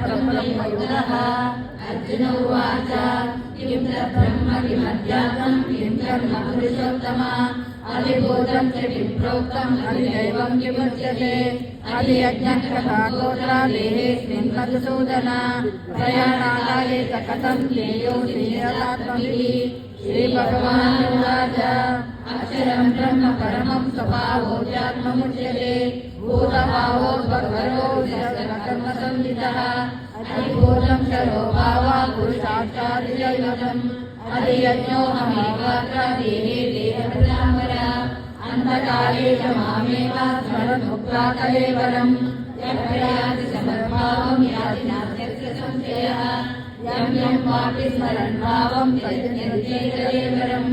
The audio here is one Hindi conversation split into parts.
ब्रह्मयुगः। अर्जुन उवाच किं तद्ब्रह्म किमध्यात्मं किं कर्म पुरुषोत्तम अधिभूतं च किं प्रोक्तम् अधिदैवं किमुच्यते अधियज्ञः कथा गोत्रा देहेऽस्मिन् मधुसूदन प्रयाणाकाले च कथं ज्ञेयोऽसि निरतात्मभिः। श्रीभगवानुवाच अक्षरं ब्रह्म परमं स्वभावोऽध्यात्ममुच्यते भूतभावोद्भवरो सर्वकर्मसंहितः अधिभूतं सर्वभावा पुरुषार्थादिदैवतम् अधियज्ञोऽहमेवात्र देहे देहभृताम्बर अन्तकाले च मामेव स्मरन्मुक्त्वा कलेवरम् यत्प्रयाति समर्भावं याति नास्त्यस्य संशयः यं यं वापि स्मरन् भावं तद्निर्जेतरेवरम्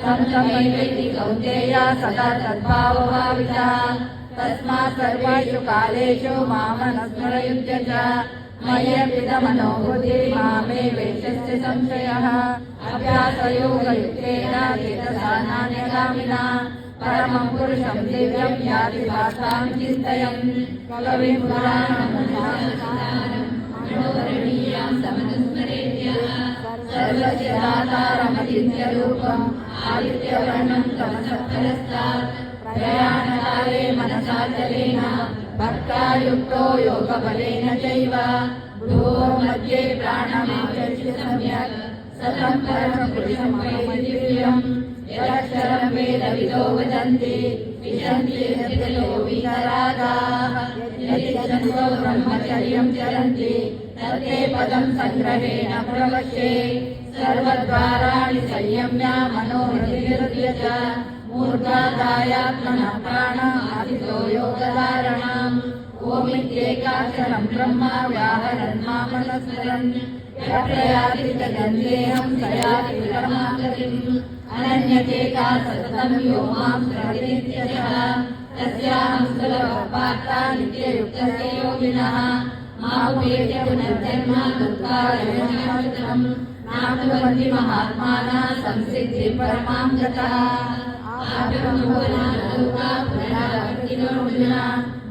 तं तमैवेति कौन्तेय सदा तद्भावभावितः तस्मात् सर्वेषु कालेषु मामनुस्मरयुध्य च मय्यर्पितमनो बुद्धिर्मामे वेत्स्यस्य संशयः अभ्यासयोगयुक्तेन चेतसा नान्यगामिना परमं पुरुषं दिव्यं याति वार्तां चिन्तयन् कविं पुराणमुनिनाथं मनोरणीयां समनुस्मरेत्यः सर्वस्य दातारमचिन्त्यरूपम् आदित्यवर्णं तमसः प्रयाणकाले मनसाचलेन भक्त्या युक्तो योगबलेन चैव भ्रूर्मध्ये प्राणमाचर्य सम्यक् सतं परमपुरुषमयि दिव्यम् यदक्षरं वेदविदो वदन्ति विशन्ति यद्यतो वीतरागाः यदि सन्तो ब्रह्मचर्यं चरन्ति तत्ते पदं सङ्ग्रहेण प्रवक्ष्ये सर्वद्वाराणि संयम्य मनोहृदय च मूर्धादायात्मनः प्राणादितो योगधारणाम् ओमित्येकाक्षरं ब्रह्म व्याहरन् मामनुस्मरन् यप्रयाति तदन्येऽहं स याति परमागतिम् अनन्यचेता सततं यो मां स्मरेत्यजः तस्याहं सुलभपार्था नित्ययुक्तस्य योगिनः मामुपेत्य पुनर्जन्म दुःखालयशाश्वतम् नाप्नुवन्ति महात्मानः संसिद्धिं परमां गतः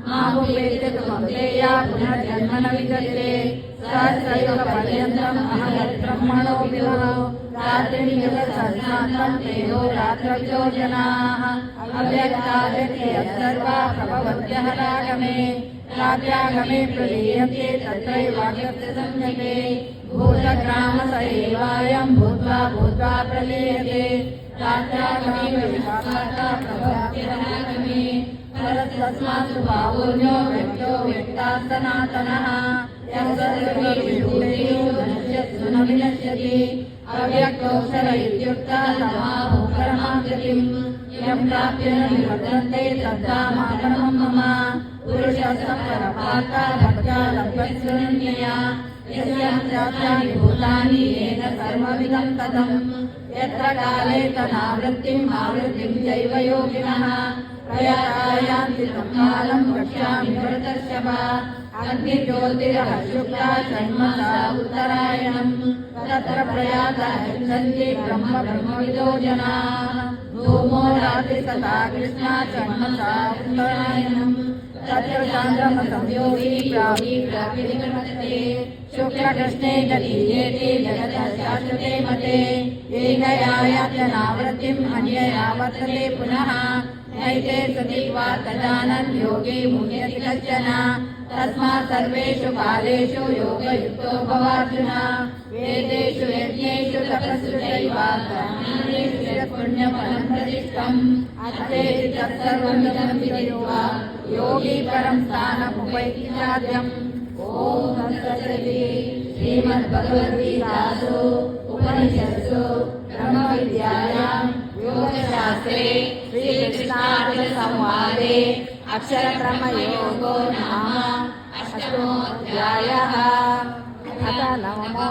मामुपेत्य कौन्तेय पुनर्जन्म न विद्यते सहस्रयुगपर्यन्तम् अहं ब्रह्मणो विभो रात्रिनिगतसहस्रान्तं तेजो रात्रभ्यो जनाः अव्यक्ताव्यक्तयः सर्वा प्रभवत्यः रागमे रात्यागमे प्रलीयन्ते तत्रैवागस्य संयते भूतग्रामस एवायं भूत्वा भूत्वा प्रलीयते रात्यागमे विश्वासः प्रभवत्यरागमे परस्तस्मात् स्वभावोऽन्यो व्यक्तो व्यक्ताः सनातनः यः सर्वविभूतेषु नश्यत्सु न विनश्यति अव्यक्तोऽक्षर इत्युक्तः तमाहो परमां गतिम् यं प्राप्य न निवर्तन्ते तद्धाम परमं मम पुरुषस्य परमार्था भक्त्या लभ्यस्वनन्यया यस्यान्तानि भूतानि येन सर्वमिदं ततम् यत्र काले तनावृत्तिम् आवृत्तिं चैव योगिनः प्रयायान्ति तं कालं वक्ष्यामि भरतर्षभ अग्निज्योतिरः शुक्ला षण्मसा उत्तरायणम् तत्र प्रयातः गच्छन्ति ब्रह्मविदो जनाः धूमो रात्रिस्तथा कृष्णा षण्मसा उत्तरायणम् तत्र चान्द्रमसंयोगी प्राप्तिनिगमते शुक्लकृष्णे गतीयेति जगतः शाश्वते मते एकया यात्यनावृत्तिम् अन्यया वर्तते पुनः नैते सति वा तजानन् योगी मुह्यति कश्चन तस्मात् सर्वेषु कालेषु योगयुक्तो भवार्जुन वेदेषु यज्ञेषु तपस्सु चैव कर्मेषु यत्पुण्यफलं प्रतिष्ठम् अर्थेति तत्सर्वमिदं विदित्वा योगी परं स्थानमुपैति चाद्यम् ॐ तत्सदिति श्रीमद्भगवद्गीतासु उपनिषत्सु ब्रह्मविद्यायां योगशास्त्रे श्रीकृष्णार्जुनसंवादे अक्षरक्रमयोगो नाम अष्टमोऽध्यायः। अथ नवमो